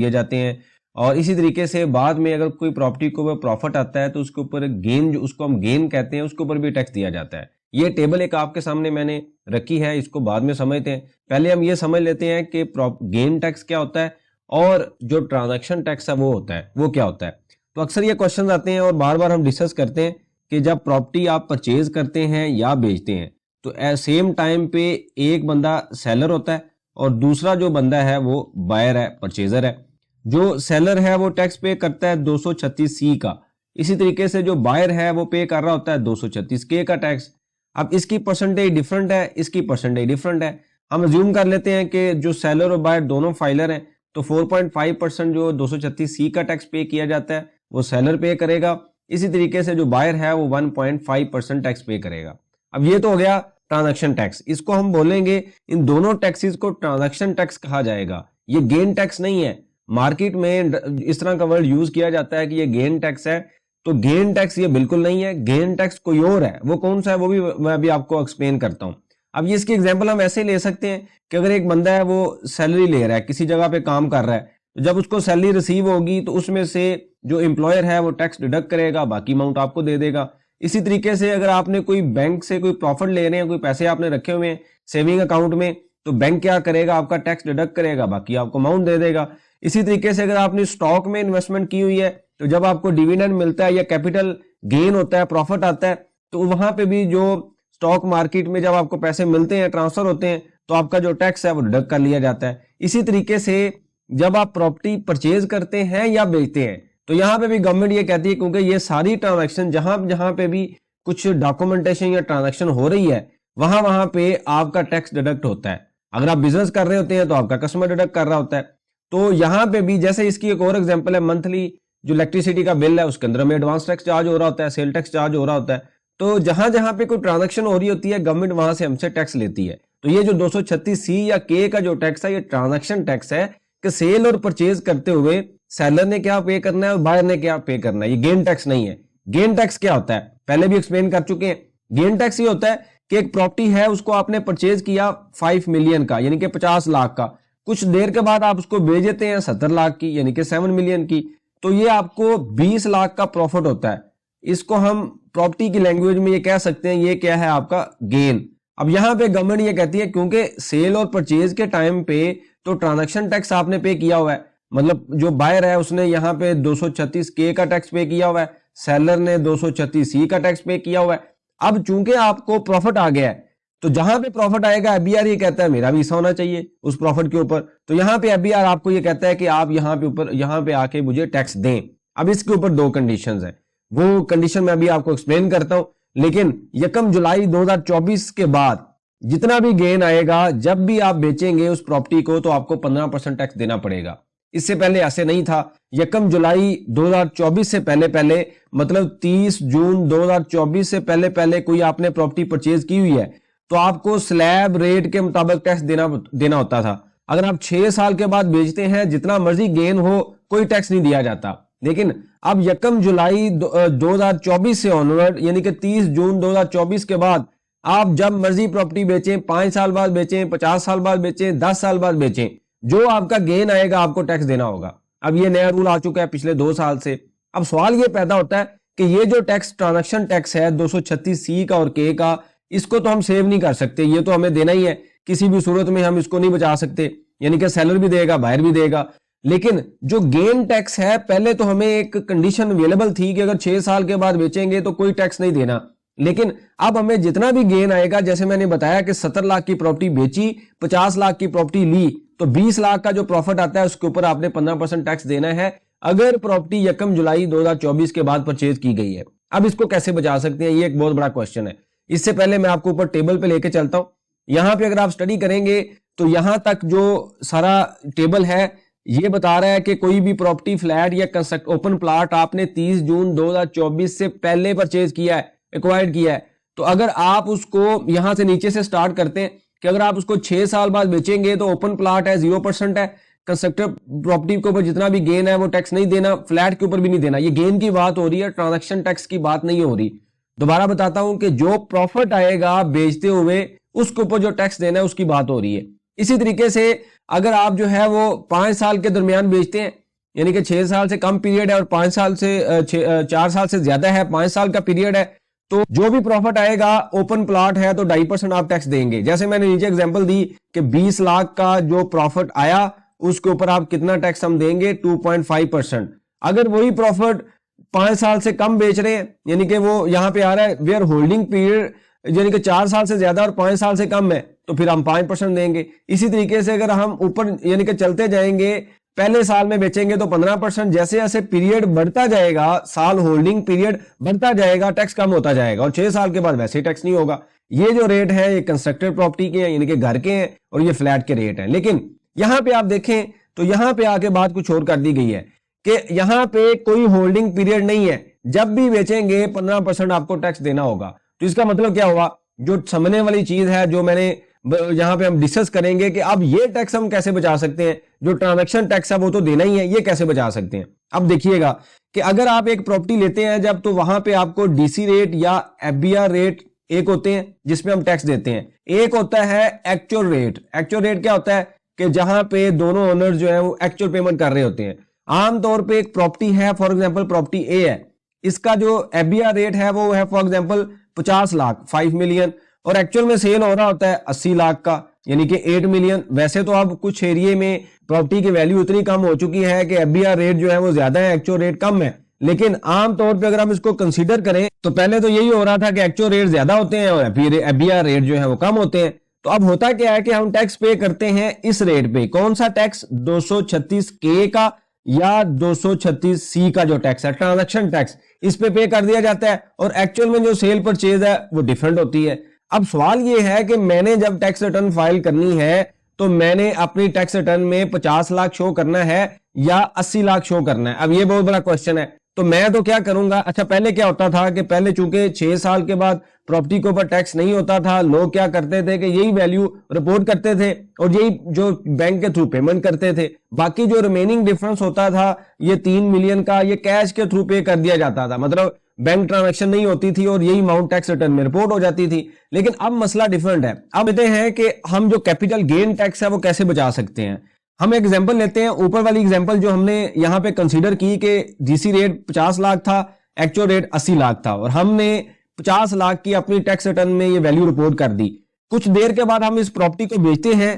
दिए जाते हैं। और इसी तरीके से बाद में अगर कोई प्रॉपर्टी को ऊपर प्रॉफिट आता है तो उसके ऊपर गेन, जो उसको हम गेन कहते हैं, उसके ऊपर भी टैक्स दिया जाता है। ये टेबल एक आपके सामने मैंने रखी है, इसको बाद में समझते हैं। पहले हम ये समझ लेते हैं कि गेन टैक्स क्या होता है और जो ट्रांजैक्शन टैक्स है वो होता है, वो क्या होता है। तो अक्सर ये क्वेश्चन आते हैं और बार बार हम डिस्कस करते हैं कि जब प्रॉपर्टी आप परचेज करते हैं या बेचते हैं तो सेम टाइम पे एक बंदा सेलर होता है और दूसरा जो बंदा है वो बायर है, परचेजर है। जो सेलर है वो टैक्स पे करता है 236C का, इसी तरीके से जो बायर है वो पे कर रहा होता है 236K का टैक्स। अब इसकी परसेंटेज डिफरेंट है, इसकी परसेंटेज डिफरेंट है। हम अज्यूम कर लेते हैं कि जो सेलर और बायर दोनों फाइलर हैं तो 4.5% जो 236C का टैक्स पे किया जाता है वो सेलर पे करेगा, इसी तरीके से जो बायर है वो 1.5% टैक्स पे करेगा। अब ये तो हो गया ट्रांजैक्शन टैक्स, इसको हम बोलेंगे, इन दोनों टैक्सेस को ट्रांजैक्शन टैक्स कहा जाएगा, ये गेन टैक्स नहीं है। मार्केट में इस तरह का वर्ड यूज किया जाता है कि ये गेन टैक्स है, तो गेन टैक्स ये बिल्कुल नहीं है। गेन टैक्स कोई और है, वो कौन सा है वो भी मैं अभी आपको एक्सप्लेन करता हूं। अब ये इसकी एग्जांपल हम ऐसे ले सकते हैं कि अगर एक बंदा है वो सैलरी ले रहा है, किसी जगह पे काम कर रहा है, तो जब उसको सैलरी रिसीव होगी तो उसमें से जो एम्प्लॉयर है वो टैक्स डिडक्ट करेगा, बाकी अमाउंट आपको दे देगा। इसी तरीके से अगर आपने कोई बैंक से कोई प्रॉफिट ले रहे हैं, कोई पैसे आपने रखे हुए हैं सेविंग अकाउंट में, तो बैंक क्या करेगा, आपका टैक्स डिडक्ट करेगा, बाकी आपको अमाउंट दे देगा। इसी तरीके से अगर आपने स्टॉक में इन्वेस्टमेंट की हुई है तो जब आपको डिविडेंड मिलता है या कैपिटल गेन होता है, प्रॉफिट आता है, तो वहां पे भी जो स्टॉक मार्केट में जब आपको पैसे मिलते हैं, ट्रांसफर होते हैं, तो आपका जो टैक्स है वो डिडक्ट कर लिया जाता है। इसी तरीके से जब आप प्रॉपर्टी परचेज करते हैं या बेचते हैं तो यहाँ पे भी गवर्नमेंट ये कहती है, क्योंकि ये सारी ट्रांजैक्शन जहां पे भी कुछ डॉक्यूमेंटेशन या ट्रांजैक्शन हो रही है वहां पे आपका टैक्स डिडक्ट होता है। अगर आप बिजनेस कर रहे होते हैं तो आपका कस्टमर डिडक्ट कर रहा होता है। तो यहाँ पे भी जैसे इसकी एक और एग्जांपल है, मंथली जो इलेक्ट्रिसिटी का बिल है उसके अंदर हमें एडवांस टैक्स चार्ज हो रहा होता है, सेल टैक्स चार्ज हो रहा होता है। तो जहां जहां पे कोई ट्रांजैक्शन हो रही होती है गवर्नमेंट वहां से हमसे टैक्स लेती है। तो ये जो 236C या K का जो टैक्स है ये ट्रांजैक्शन टैक्स है कि सेल और परचेज करते हुए सेलर ने क्या पे करना है और बायर ने क्या पे करना है, ये गेन टैक्स नहीं है। गेन टैक्स क्या होता है पहले भी एक्सप्लेन कर चुके हैं। गेन टैक्स ये होता है कि एक प्रॉपर्टी है उसको आपने परचेज किया 5 मिलियन का यानी कि 50 लाख का, कुछ देर के बाद आप उसको बेच देते हैं 70 लाख की यानी कि 7 मिलियन की, तो ये आपको 20 लाख का प्रॉफिट होता है। इसको हम प्रॉपर्टी की लैंग्वेज में ये कह सकते हैं, ये क्या है आपका गेन। अब यहां पे गवर्नमेंट ये कहती है क्योंकि सेल और परचेज के टाइम पे तो ट्रांजैक्शन टैक्स आपने पे किया हुआ है, मतलब जो बायर है उसने यहाँ पे 236K का टैक्स पे किया हुआ है, सेलर ने 236C का टैक्स पे किया हुआ है। अब चूंकि आपको प्रॉफिट आ गया है तो जहां पे प्रॉफिट आएगा एफबीआर ये कहता है मेरा भी हिस्सा होना चाहिए उस प्रॉफिट के ऊपर, तो यहाँ पे एफबीआर आपको ये कहता है कि आप यहाँ पे आके मुझे टैक्स दें। अब इसके ऊपर 2 कंडीशंस हैं, वो कंडीशन मैं अभी आपको एक्सप्लेन करता हूं। लेकिन 1 जुलाई 2024 के बाद जितना भी गेन आएगा जब भी आप बेचेंगे उस प्रॉपर्टी को तो आपको 15% टैक्स देना पड़ेगा। इससे पहले ऐसे नहीं था। 1 जुलाई 2024 से पहले मतलब 30 जून 2024 से पहले कोई आपने प्रॉपर्टी परचेज की हुई है तो आपको स्लैब रेट के मुताबिक टैक्स देना होता था। अगर आप 6 साल के बाद बेचते हैं जितना मर्जी गेन हो कोई टैक्स नहीं दिया जाता। लेकिन अब 1 जुलाई 2024 से ऑनवर्ड यानी कि 30 जून 2024 के बाद आप जब मर्जी प्रॉपर्टी बेचें, 5 साल बाद बेचें, 50 साल बाद बेचें, 10 साल बाद बेचें, जो आपका गेन आएगा आपको टैक्स देना होगा। अब ये नया रूल आ चुका है पिछले 2 साल से। अब सवाल ये पैदा होता है कि ये जो टैक्स ट्रांजैक्शन टैक्स है 236C का और K का, इसको तो हम सेव नहीं कर सकते, ये तो हमें देना ही है, किसी भी सूरत में हम इसको नहीं बचा सकते, यानी कि सेलर भी देगा बायर भी देगा। लेकिन जो गेन टैक्स है पहले तो हमें एक कंडीशन अवेलेबल थी कि अगर 6 साल के बाद बेचेंगे तो कोई टैक्स नहीं देना। लेकिन अब हमें जितना भी गेन आएगा, जैसे मैंने बताया कि 70 लाख की प्रॉपर्टी बेची, 50 लाख की प्रॉपर्टी ली, तो 20 लाख का जो प्रॉफिट आता है उसके ऊपर आपने 15% टैक्स देना है अगर प्रॉपर्टी 1 जुलाई 2024 के बाद परचेज की गई है। अब इसको कैसे बचा सकते हैं, ये एक बहुत बड़ा क्वेश्चन है। इससे पहले मैं आपको ऊपर टेबल पे लेके चलता हूं। यहां पे अगर आप स्टडी करेंगे तो यहां तक जो सारा टेबल है ये बता रहा है कि कोई भी प्रॉपर्टी, फ्लैट या कंस्ट्रक्ट ओपन प्लॉट आपने 30 जून 2024 से पहले परचेज किया है, एक्वायर्ड किया है, तो अगर आप उसको यहां से नीचे से स्टार्ट करते हैं कि अगर आप उसको 6 साल बाद बेचेंगे तो ओपन प्लॉट है 0% है, कंस्ट्रक्टेड प्रॉपर्टी के ऊपर जितना भी गेन है वो टैक्स नहीं देना, फ्लैट के ऊपर भी नहीं देना। ये गेन की बात हो रही है, ट्रांजैक्शन टैक्स की बात नहीं हो रही। दोबारा बताता हूं कि जो प्रॉफिट आएगा बेचते हुए उसके ऊपर जो टैक्स देना है उसकी बात हो रही है। इसी तरीके से अगर आप जो है वो 5 साल के दरमियान बेचते हैं, यानी कि 6 साल से कम पीरियड है और 5 साल से 4 साल से ज्यादा है, 5 साल का पीरियड है, तो जो भी प्रॉफिट आएगा, ओपन प्लॉट है तो 2.5% आप टैक्स देंगे। जैसे मैंने नीचे एग्जांपल दी कि 20 लाख का जो प्रॉफिट आया उसके ऊपर आप कितना टैक्स हम देंगे, 2.5%। अगर वही प्रॉफिट 5 साल से कम बेच रहे हैं, यानी कि वो यहां पे आ रहा है वेयर होल्डिंग पीरियड यानी कि 4 साल से ज्यादा और 5 साल से कम है, तो फिर हम 5% देंगे। इसी तरीके से अगर हम ऊपर यानी कि चलते जाएंगे, पहले साल में बेचेंगे तो 15%, जैसे जैसे पीरियड बढ़ता जाएगा, साल होल्डिंग पीरियड बढ़ता जाएगा, टैक्स कम होता जाएगा और 6 साल के बाद वैसे ही टैक्स नहीं होगा। ये जो रेट है ये कंस्ट्रक्टेड प्रॉपर्टी के हैं, यानी कि घर के हैं, और ये फ्लैट के रेट हैं। लेकिन यहां पे आप देखें तो यहां पे आके बात कुछ और कर दी गई है कि यहां पे कोई होल्डिंग पीरियड नहीं है, जब भी बेचेंगे 15% आपको टैक्स देना होगा। तो इसका मतलब क्या हुआ, जो समझने वाली चीज है जो मैंने यहां पे हम डिस्कस करेंगे कि अब ये टैक्स हम कैसे बचा सकते हैं, जो ट्रांजैक्शन टैक्स है वो तो देना ही है, ये कैसे बचा सकते हैं। अब देखिएगा कि अगर आप एक प्रॉपर्टी लेते हैं जब, तो वहां पे आपको डीसी रेट या एफबीआर रेट एक होते हैं जिसमें हम टैक्स देते हैं, एक होता है एक्चुअल रेट। एक्चुअल रेट क्या होता है कि जहां पे दोनों ओनर जो है वो एक्चुअल पेमेंट कर रहे होते हैं। आमतौर पे एक प्रॉपर्टी है, फॉर एग्जांपल प्रॉपर्टी ए है, इसका जो एफबीआर रेट है वो है फॉर एग्जांपल 50 लाख, 5 मिलियन, और एक्चुअल में सेल हो रहा होता है 80 लाख का, यानी कि 8 मिलियन। वैसे तो अब कुछ एरिया में प्रॉपर्टी की वैल्यू इतनी कम हो चुकी है कि एफबीआर रेट जो है वो ज्यादा है, एक्चुअल रेट कम है, लेकिन आमतौर पे अगर हम इसको कंसीडर करें तो पहले तो यही हो रहा था कि एक्चुअल रेट ज्यादा होते हैं और एफबीआर रेट जो है वो कम होते हैं। तो अब होता क्या है कि हम टैक्स पे करते हैं इस रेट पे। कौन सा टैक्स, 236 का या 236 का जो टैक्स है, ट्रांजैक्शन टैक्स, इस पे कर दिया जाता है, और एक्चुअल में जो सेल परचेज है वो डिफरेंट होती है। अब सवाल ये है कि मैंने जब टैक्स रिटर्न फाइल करनी है तो मैंने अपनी टैक्स रिटर्न में 50 लाख शो करना है या 80 लाख शो करना है। अब ये बहुत बड़ा क्वेश्चन है, तो मैं तो क्या करूंगा। अच्छा, पहले क्या होता था कि पहले चूंकि 6 साल के बाद प्रॉपर्टी के ऊपर टैक्स नहीं होता था, लोग क्या करते थे कि यही वैल्यू रिपोर्ट करते थे और यही जो बैंक के थ्रू पेमेंट करते थे। बाकी जो रिमेनिंग डिफरेंस होता था ये 3 मिलियन का, ये कैश के थ्रू पे कर दिया जाता था, मतलब बैंक ट्रांजैक्शन नहीं होती थी और यही अमाउंट टैक्स रिटर्न में रिपोर्ट हो जाती थी। लेकिन अब मसला डिफरेंट है। अब कहते हैं कि हम जो कैपिटल गेन टैक्स है वो कैसे बचा सकते हैं। हम एग्जांपल लेते हैं, ऊपर वाली एग्जांपल जो हमने यहां पे कंसीडर की कि डीसी रेट 50 लाख था, एक्चुअल रेट 80 लाख था, और हमने 50 लाख की अपनी टैक्स रिटर्न में ये वैल्यू रिपोर्ट कर दी। कुछ देर के बाद हम इस प्रॉपर्टी को बेचते हैं।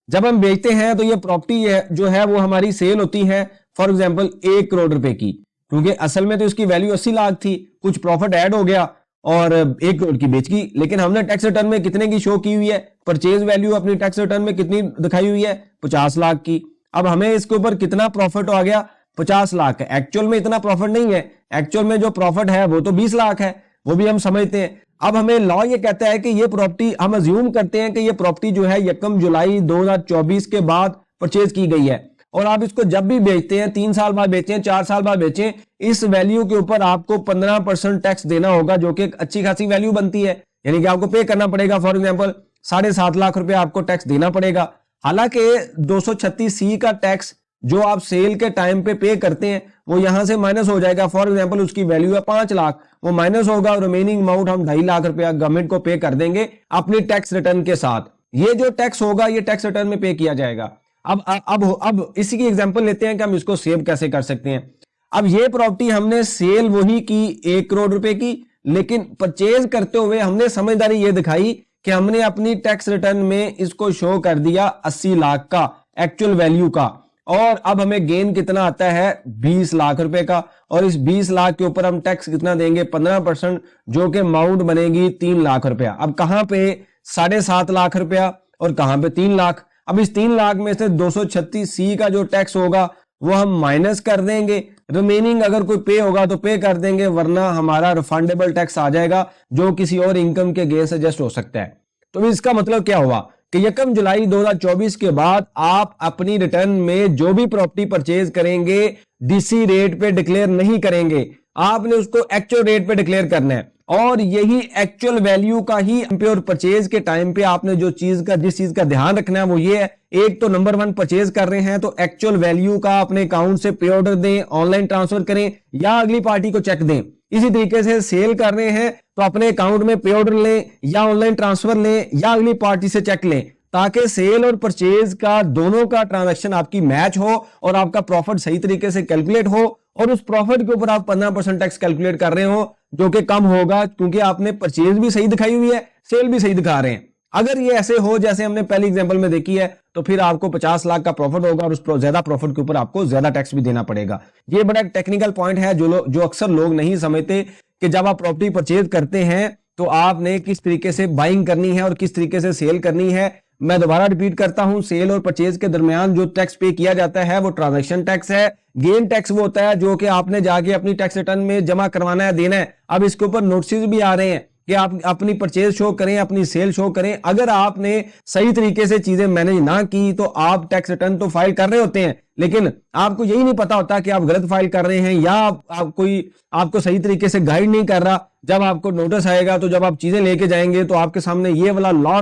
जब हम बेचते हैं तो ये प्रॉपर्टी जो है वो हमारी सेल होती है फॉर एग्जाम्पल 1 करोड़ रुपए की, क्योंकि असल में तो इसकी वैल्यू 80 लाख थी, कुछ प्रॉफिट ऐड हो गया और 1 करोड़ की बेच गई। लेकिन हमने टैक्स रिटर्न में कितने की शो की हुई है, परचेज वैल्यू अपनी टैक्स रिटर्न में कितनी दिखाई हुई है, 50 लाख की। अब हमें इसके ऊपर कितना प्रॉफिट आ गया, 50 लाख है। एक्चुअल में इतना प्रॉफिट नहीं है, एक्चुअल में जो प्रॉफिट है वो तो 20 लाख है, वो भी हम समझते हैं। अब हमें लॉ ये कहता है कि ये प्रॉपर्टी, हम अज्यूम करते हैं कि ये प्रॉपर्टी जो है 1 जुलाई 2024 के बाद परचेज की गई है, और आप इसको जब भी बेचते हैं, 3 साल बाद बेचें, 4 साल बाद बेचें, इस वैल्यू के ऊपर आपको 15% टैक्स देना होगा, जो कि एक अच्छी खासी वैल्यू बनती है। यानी कि आपको पे करना पड़ेगा, फॉर एग्जाम्पल 7.5 लाख रुपए आपको टैक्स देना पड़ेगा। हालांकि 236C का टैक्स जो आप सेल के टाइम पे करते हैं वो यहां से माइनस हो जाएगा। फॉर एग्जांपल उसकी वैल्यू है 5 लाख, वो माइनस होगा और रिमेनिंग अमाउंट हम 2.5 लाख रुपया गवर्नमेंट को पे कर देंगे अपनी टैक्स रिटर्न के साथ। ये जो टैक्स होगा ये टैक्स रिटर्न में पे किया जाएगा। अब इसी की एग्जांपल लेते हैं कि हम इसको सेव कैसे कर सकते हैं। अब ये प्रॉपर्टी हमने सेल वही की 1 करोड़ रुपए की, लेकिन परचेज करते हुए हमने समझदारी ये दिखाई कि हमने अपनी टैक्स रिटर्न में इसको शो कर दिया 80 लाख का एक्चुअल वैल्यू का, और अब हमें गेन कितना आता है 20 लाख रुपए का, और इस 20 लाख के ऊपर हम टैक्स कितना देंगे 15%, जो कि अमाउंट बनेगी 3 लाख रुपया। अब कहां पे 7.5 लाख रुपया और कहां पे 3 लाख। अब इस 3 लाख में से 236C का जो टैक्स होगा वो हम माइनस कर देंगे, रिमेनिंग अगर कोई पे होगा तो पे कर देंगे, वरना हमारा रिफंडेबल टैक्स आ जाएगा जो किसी और इनकम के गेन से एडजस्ट हो सकता है। तो इसका मतलब क्या हुआ कि 1 जुलाई 2024 के बाद आप अपनी रिटर्न में जो भी प्रॉपर्टी परचेज करेंगे डीसी रेट पे डिक्लेयर नहीं करेंगे, आपने उसको एक्चुअल रेट पे डिक्लेयर करना है, और यही एक्चुअल वैल्यू का ही प्योर परचेज के टाइम पे आपने जिस चीज का ध्यान रखना है वो ये है, एक तो नंबर 1 परचेज कर रहे हैं तो एक्चुअल वैल्यू का अपने अकाउंट से पे ऑर्डर दें, ऑनलाइन ट्रांसफर करें या अगली पार्टी को चेक दें। इसी तरीके से सेल कर रहे हैं तो अपने अकाउंट में पे ऑर्डर लें या ऑनलाइन ट्रांसफर लें या अगली पार्टी से चेक लें, ताकि सेल और परचेज का दोनों का ट्रांजैक्शन आपकी मैच हो और आपका प्रॉफिट सही तरीके से कैलकुलेट हो, और उस प्रॉफिट के ऊपर आप 15% टैक्स कैलकुलेट कर रहे हो, जो कि कम होगा क्योंकि आपने परचेज भी सही दिखाई हुई है, सेल भी सही दिखा रहे हैं। अगर ये ऐसे हो जैसे हमने पहली एग्जांपल में देखी है, तो फिर आपको 50 लाख का प्रॉफिट होगा और उस ज्यादा प्रॉफिट के ऊपर आपको ज्यादा टैक्स भी देना पड़ेगा। ये बड़ा टेक्निकल पॉइंट है जो अक्सर लोग नहीं समझते कि जब आप प्रॉपर्टी परचेज करते हैं तो आपने किस तरीके से बाइंग करनी है और किस तरीके से सेल करनी है। मैं दोबारा रिपीट करता हूं, सेल और परचेज के दरमियान जो टैक्स पे किया जाता है वो ट्रांजैक्शन टैक्स है। गेन टैक्स वो होता है जो कि आपने जाके अपनी टैक्स रिटर्न में जमा करवाना है, देना है। अब इसके ऊपर नोटिस भी आ रहे हैं कि आप अपनी परचेज शो करें, अपनी सेल शो करें। अगर आपने सही तरीके से चीजें मैनेज ना की तो आप टैक्स रिटर्न तो फाइल कर रहे होते हैं, लेकिन आपको यही नहीं पता होता कि आप गलत फाइल कर रहे हैं या आप कोई आपको सही तरीके से गाइड नहीं कर रहा। जब आपको नोटिस आएगा तो जब आप चीजें लेके जाएंगे तो आपके सामने ये वाला लॉ